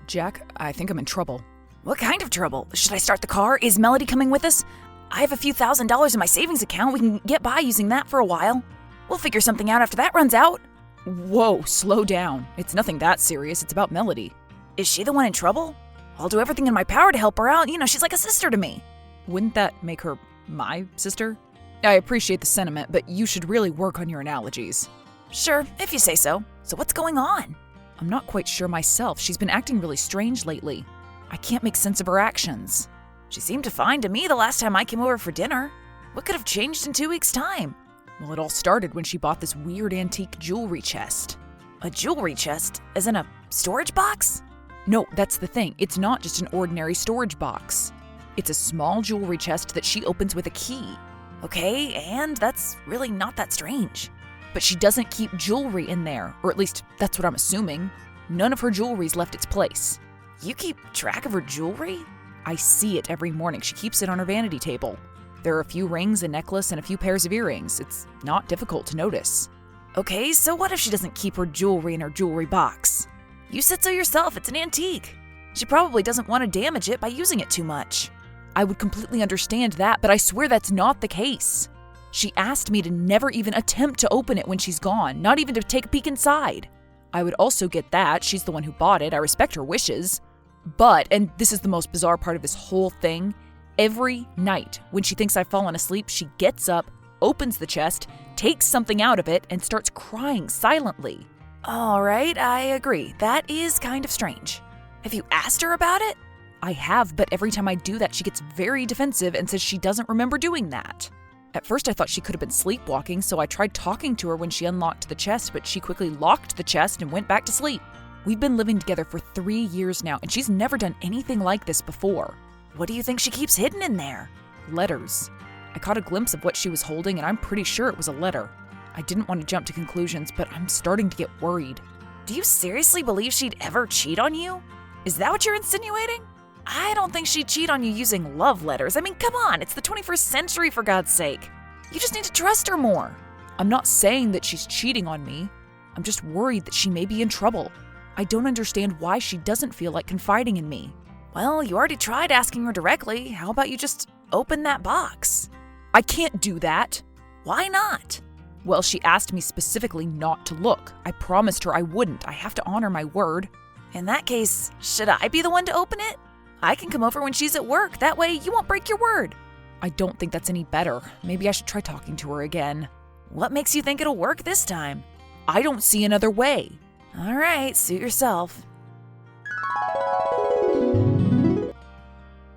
Jack, I think I'm in trouble. What kind of trouble? Should I start the car? Is Melody coming with us? I have a few $1,000s in my savings account. We can get by using that for a while. We'll figure something out after that runs out. Whoa, slow down. It's nothing that serious. It's about Melody. Is she the one in trouble? I'll do everything in my power to help her out. You know, she's like a sister to me. Wouldn't that make her my sister? I appreciate the sentiment, but you should really work on your analogies. Sure, if you say so. So what's going on? I'm not quite sure myself. She's been acting really strange lately. I can't make sense of her actions. She seemed fine to me the last time I came over for dinner. What could have changed in 2 weeks' time? Well, it all started when she bought this weird antique jewelry chest. A jewelry chest? As in a storage box? No, that's the thing. It's not just an ordinary storage box. It's a small jewelry chest that she opens with a key. Okay, and that's really not that strange. But she doesn't keep jewelry in there, or at least that's what I'm assuming. None of her jewelry's left its place. You keep track of her jewelry? I see it every morning. She keeps it on her vanity table. There are a few rings, a necklace, and a few pairs of earrings. It's not difficult to notice. Okay, so what if she doesn't keep her jewelry in her jewelry box? You said so yourself, it's an antique. She probably doesn't want to damage it by using it too much. I would completely understand that, but I swear that's not the case. She asked me to never even attempt to open it when she's gone, not even to take a peek inside. I would also get that. She's the one who bought it. I respect her wishes. But, and this is the most bizarre part of this whole thing, every night when she thinks I've fallen asleep, she gets up, opens the chest, takes something out of it, and starts crying silently. All right, I agree. That is kind of strange. Have you asked her about it? I have, but every time I do that, she gets very defensive and says she doesn't remember doing that. At first, I thought she could have been sleepwalking, so I tried talking to her when she unlocked the chest, but she quickly locked the chest and went back to sleep. We've been living together for 3 years now, and she's never done anything like this before. What do you think she keeps hidden in there? Letters. I caught a glimpse of what she was holding, and I'm pretty sure it was a letter. I didn't want to jump to conclusions, but I'm starting to get worried. Do you seriously believe she'd ever cheat on you? Is that what you're insinuating? I don't think she'd cheat on you using love letters. I mean, come on, it's the 21st century, for God's sake. You just need to trust her more. I'm not saying that she's cheating on me. I'm just worried that she may be in trouble. I don't understand why she doesn't feel like confiding in me. Well, you already tried asking her directly. How about you just open that box? I can't do that. Why not? Well, she asked me specifically not to look. I promised her I wouldn't. I have to honor my word. In that case, should I be the one to open it? I can come over when she's at work. That way you won't break your word. I don't think that's any better. Maybe I should try talking to her again. What makes you think it'll work this time? I don't see another way. All right, suit yourself.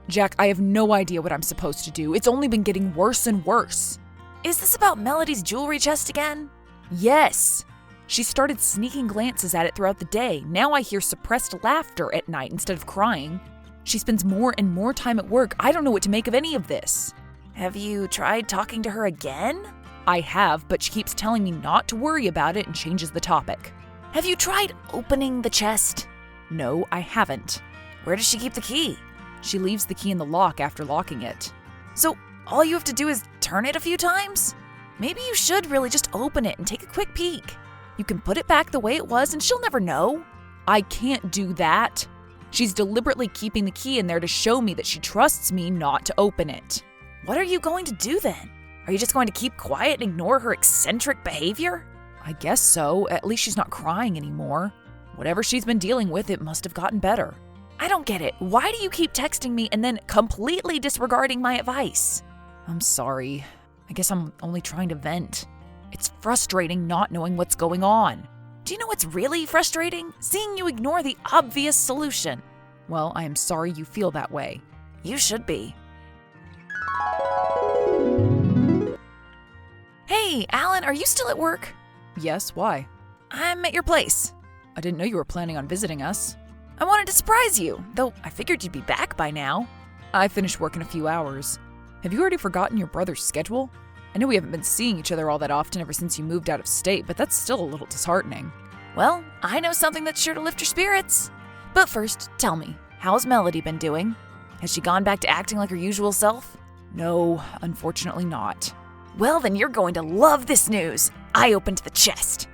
Jack, I have no idea what I'm supposed to do. It's only been getting worse and worse. Is this about Melody's jewelry chest again? Yes. She started sneaking glances at it throughout the day. Now I hear suppressed laughter at night instead of crying. She spends more and more time at work. I don't know what to make of any of this. Have you tried talking to her again? I have, but she keeps telling me not to worry about it and changes the topic. Have you tried opening the chest? No, I haven't. Where does she keep the key? She leaves the key in the lock after locking it. So all you have to do is turn it a few times? Maybe you should really just open it and take a quick peek. You can put it back the way it was and she'll never know. I can't do that. She's deliberately keeping the key in there to show me that she trusts me not to open it. What are you going to do then? Are you just going to keep quiet and ignore her eccentric behavior? I guess so. At least she's not crying anymore. Whatever she's been dealing with, it must have gotten better. I don't get it. Why do you keep texting me and then completely disregarding my advice? I'm sorry. I guess I'm only trying to vent. It's frustrating not knowing what's going on. Do you know what's really frustrating? Seeing you ignore the obvious solution. Well, I am sorry you feel that way. You should be. Hey, Alan, are you still at work? Yes, why? I'm at your place. I didn't know you were planning on visiting us. I wanted to surprise you, though I figured you'd be back by now. I finished work in a few hours. Have you already forgotten your brother's schedule? I know we haven't been seeing each other all that often ever since you moved out of state, but that's still a little disheartening. Well, I know something that's sure to lift your spirits. But first, tell me, how's Melody been doing? Has she gone back to acting like her usual self? No, unfortunately not. Well, then you're going to love this news. I opened the chest.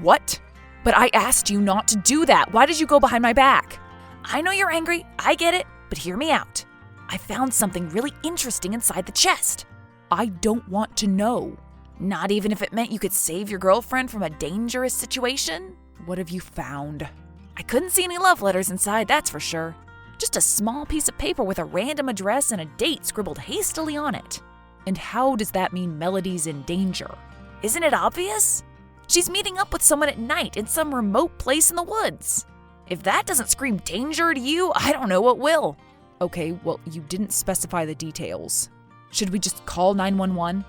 What? But I asked you not to do that. Why did you go behind my back? I know you're angry, I get it, but hear me out. I found something really interesting inside the chest. I don't want to know. Not even if it meant you could save your girlfriend from a dangerous situation? What have you found? I couldn't see any love letters inside, that's for sure. Just a small piece of paper with a random address and a date scribbled hastily on it. And how does that mean Melody's in danger? Isn't it obvious? She's meeting up with someone at night in some remote place in the woods. If that doesn't scream danger to you, I don't know what will. Okay, well, you didn't specify the details. Should we just call 911?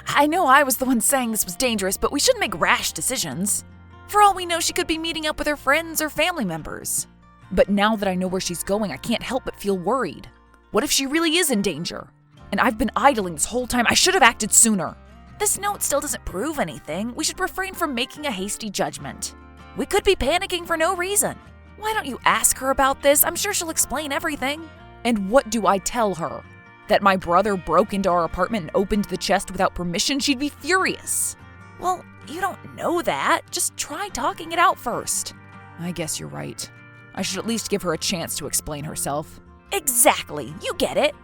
I know I was the one saying this was dangerous, but we shouldn't make rash decisions. For all we know, she could be meeting up with her friends or family members. But now that I know where she's going, I can't help but feel worried. What if she really is in danger? And I've been idling this whole time. I should have acted sooner. This note still doesn't prove anything. We should refrain from making a hasty judgment. We could be panicking for no reason. Why don't you ask her about this? I'm sure she'll explain everything. And what do I tell her? That my brother broke into our apartment and opened the chest without permission? She'd be furious. Well, you don't know that. Just try talking it out first. I guess you're right. I should at least give her a chance to explain herself. Exactly. You get it.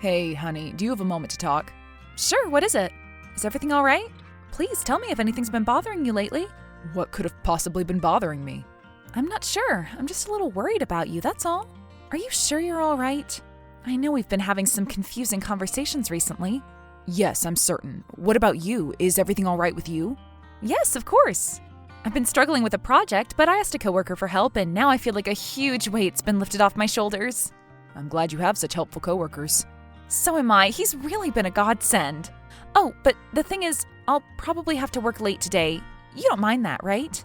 Hey, honey, do you have a moment to talk? Sure, what is it? Is everything all right? Please tell me if anything's been bothering you lately. What could have possibly been bothering me? I'm not sure. I'm just a little worried about you, that's all. Are you sure you're all right? I know we've been having some confusing conversations recently. Yes, I'm certain. What about you? Is everything all right with you? Yes, of course. I've been struggling with a project, but I asked a coworker for help, and now I feel like a huge weight's been lifted off my shoulders. I'm glad you have such helpful coworkers. So am I. He's really been a godsend. Oh, but the thing is, I'll probably have to work late today. You don't mind that, right?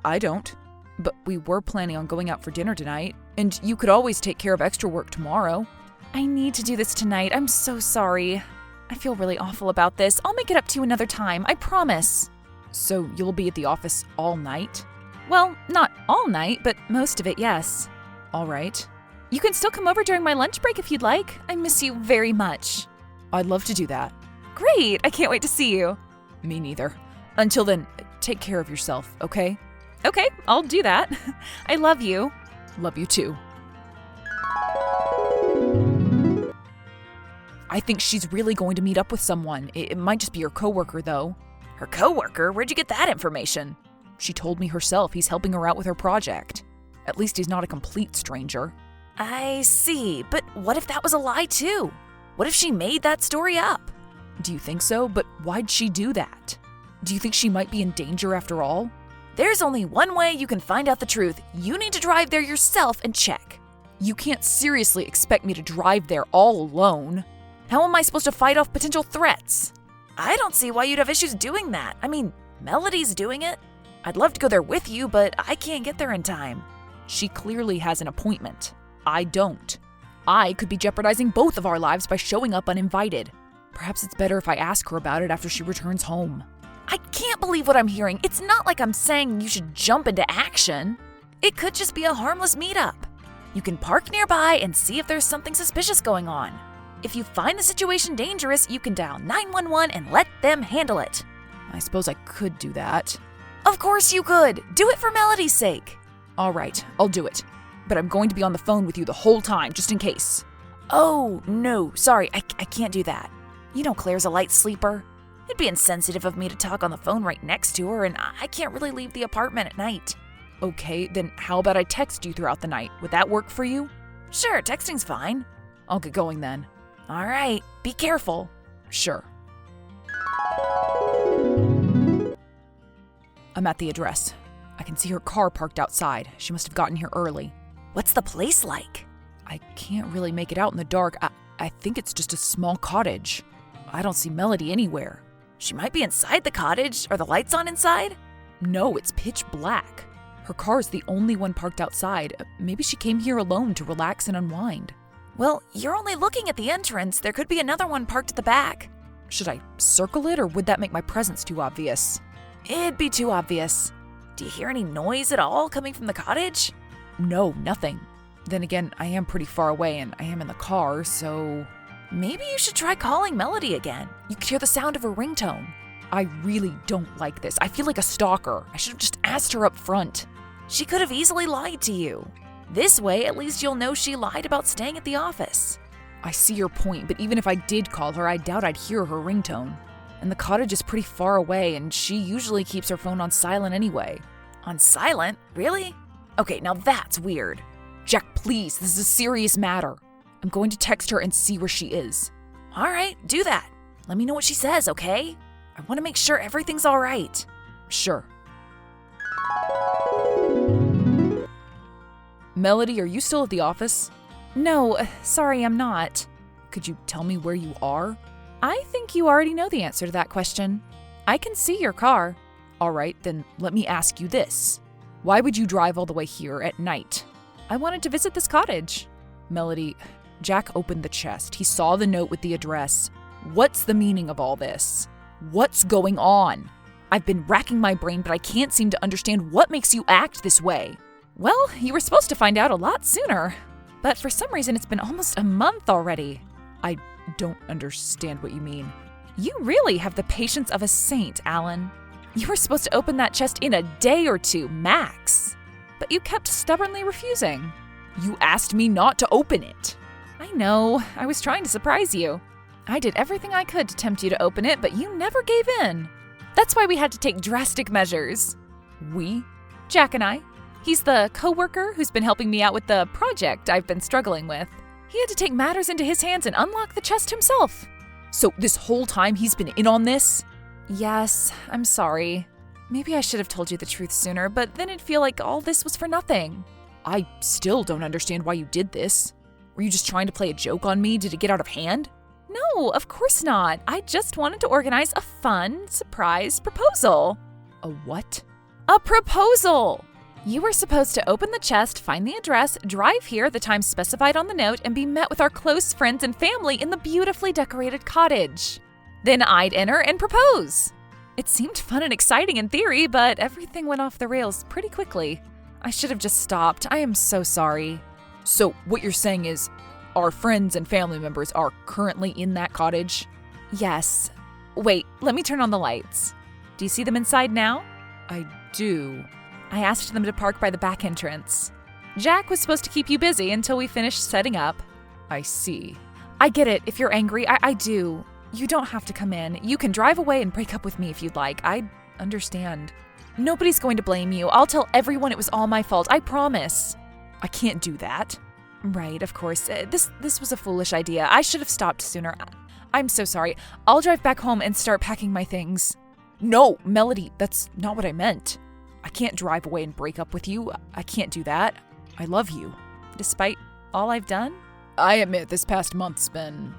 I don't. But we were planning on going out for dinner tonight, and you could always take care of extra work tomorrow. I need to do this tonight. I'm so sorry. I feel really awful about this. I'll make it up to you another time, I promise. So you'll be at the office all night? Well, not all night, but most of it, yes. All right. You can still come over during my lunch break if you'd like. I miss you very much. I'd love to do that. Great! I can't wait to see you. Me neither. Until then, take care of yourself, okay? Okay, I'll do that. I love you. Love you too. I think she's really going to meet up with someone. It might just be her coworker, though. Her coworker? Where'd you get that information? She told me herself he's helping her out with her project. At least he's not a complete stranger. I see, but what if that was a lie too? What if she made that story up? Do you think so? But why'd she do that? Do you think she might be in danger after all? There's only one way you can find out the truth. You need to drive there yourself and check. You can't seriously expect me to drive there all alone. How am I supposed to fight off potential threats? I don't see why you'd have issues doing that. I mean, Melody's doing it. I'd love to go there with you, but I can't get there in time. She clearly has an appointment. I don't. I could be jeopardizing both of our lives by showing up uninvited. Perhaps it's better if I ask her about it after she returns home. I can't believe what I'm hearing. It's not like I'm saying you should jump into action. It could just be a harmless meetup. You can park nearby and see if there's something suspicious going on. If you find the situation dangerous, you can dial 911 and let them handle it. I suppose I could do that. Of course you could. Do it for Melody's sake. All right, I'll do it. But I'm going to be on the phone with you the whole time, just in case. Oh, no, sorry, I can't do that. You know Claire's a light sleeper. It'd be insensitive of me to talk on the phone right next to her, and I can't really leave the apartment at night. Okay, then how about I text you throughout the night? Would that work for you? Sure, texting's fine. I'll get going then. All right, be careful. Sure. I'm at the address. I can see her car parked outside. She must have gotten here early. What's the place like? I can't really make it out in the dark. I think it's just a small cottage. I don't see Melody anywhere. She might be inside the cottage. Are the lights on inside? No, it's pitch black. Her car is the only one parked outside. Maybe she came here alone to relax and unwind. Well, you're only looking at the entrance. There could be another one parked at the back. Should I circle it, or would that make my presence too obvious? It'd be too obvious. Do you hear any noise at all coming from the cottage? No, nothing. Then again, I am pretty far away and I am in the car, so... Maybe you should try calling Melody again. You could hear the sound of her ringtone. I really don't like this. I feel like a stalker. I should have just asked her up front. She could have easily lied to you. This way, at least you'll know she lied about staying at the office. I see your point, but even if I did call her, I doubt I'd hear her ringtone. And the cottage is pretty far away, and she usually keeps her phone on silent anyway. On silent? Really? Okay, now that's weird. Jack, please, this is a serious matter. I'm going to text her and see where she is. All right, do that. Let me know what she says, okay? I want to make sure everything's all right. Sure. Melody, are you still at the office? No, sorry, I'm not. Could you tell me where you are? I think you already know the answer to that question. I can see your car. All right, then let me ask you this. Why would you drive all the way here at night? I wanted to visit this cottage. Melody, Jack opened the chest. He saw the note with the address. What's the meaning of all this? What's going on? I've been racking my brain, but I can't seem to understand what makes you act this way. Well, you were supposed to find out a lot sooner. But for some reason, it's been almost a month already. I don't understand what you mean. You really have the patience of a saint, Alan. You were supposed to open that chest in a day or two, max. But you kept stubbornly refusing. You asked me not to open it. I know. I was trying to surprise you. I did everything I could to tempt you to open it, but you never gave in. That's why we had to take drastic measures. We? Jack and I. He's the co-worker who's been helping me out with the project I've been struggling with. He had to take matters into his hands and unlock the chest himself. So this whole time he's been in on this? Yes, I'm sorry. Maybe I should have told you the truth sooner, but then it'd feel like all this was for nothing. I still don't understand why you did this. Were you just trying to play a joke on me? Did it get out of hand? No, of course not. I just wanted to organize a fun, surprise proposal. A what? A proposal! You were supposed to open the chest, find the address, drive here at the time specified on the note, and be met with our close friends and family in the beautifully decorated cottage. Then I'd enter and propose. It seemed fun and exciting in theory, but everything went off the rails pretty quickly. I should have just stopped. I am so sorry. So what you're saying is our friends and family members are currently in that cottage? Yes. Wait, let me turn on the lights. Do you see them inside now? I do. I asked them to park by the back entrance. Jack was supposed to keep you busy until we finished setting up. I see. I get it. If you're angry, I do. You don't have to come in. You can drive away and break up with me if you'd like. I understand. Nobody's going to blame you. I'll tell everyone it was all my fault. I promise. I can't do that. Right, of course. This was a foolish idea. I should have stopped sooner. I'm so sorry. I'll drive back home and start packing my things. No, Melody, that's not what I meant. I can't drive away and break up with you. I can't do that. I love you. Despite all I've done? I admit this past month's been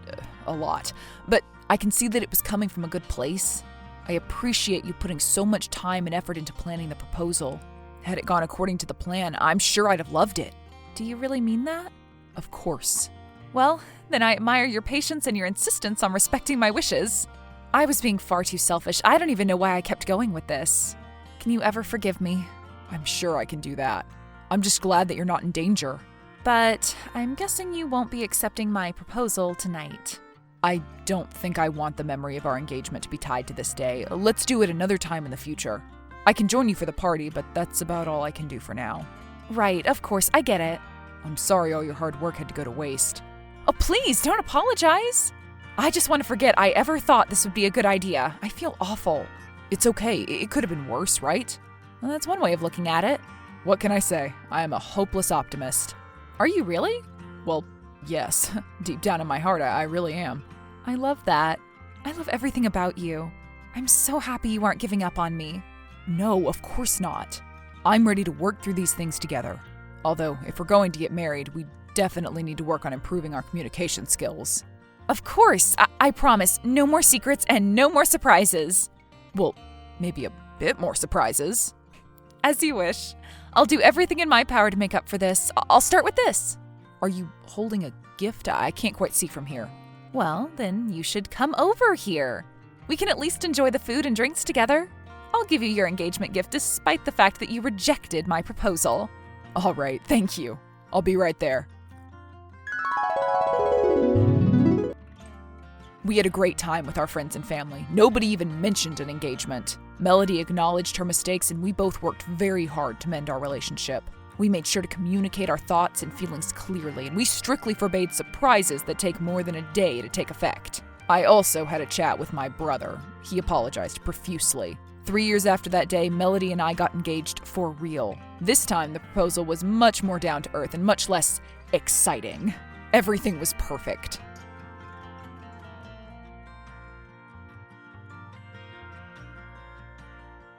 a lot, but I can see that it was coming from a good place. I appreciate you putting so much time and effort into planning the proposal. Had it gone according to the plan, I'm sure I'd have loved it. Do you really mean that? Of course. Well, then I admire your patience and your insistence on respecting my wishes. I was being far too selfish. I don't even know why I kept going with this. Can you ever forgive me? I'm sure I can do that. I'm just glad that you're not in danger. But I'm guessing you won't be accepting my proposal tonight. I don't think I want the memory of our engagement to be tied to this day. Let's do it another time in the future. I can join you for the party, but that's about all I can do for now. Right, of course, I get it. I'm sorry all your hard work had to go to waste. Oh, please, don't apologize. I just want to forget I ever thought this would be a good idea. I feel awful. It's okay. It could have been worse, right? Well, that's one way of looking at it. What can I say? I am a hopeless optimist. Are you really? Well, yes. Deep down in my heart, I really am. I love that. I love everything about you. I'm so happy you aren't giving up on me. No, of course not. I'm ready to work through these things together. Although, if we're going to get married, we definitely need to work on improving our communication skills. Of course. I promise. No more secrets and no more surprises. Well, maybe a bit more surprises. As you wish. I'll do everything in my power to make up for this. I'll start with this. Are you holding a gift? I can't quite see from here. Well, then you should come over here. We can at least enjoy the food and drinks together. I'll give you your engagement gift despite the fact that you rejected my proposal. All right, thank you. I'll be right there. We had a great time with our friends and family. Nobody even mentioned an engagement. Melody acknowledged her mistakes, and we both worked very hard to mend our relationship. We made sure to communicate our thoughts and feelings clearly, and we strictly forbade surprises that take more than a day to take effect. I also had a chat with my brother. He apologized profusely. 3 years after that day, Melody and I got engaged for real. This time, the proposal was much more down to earth and much less exciting. Everything was perfect.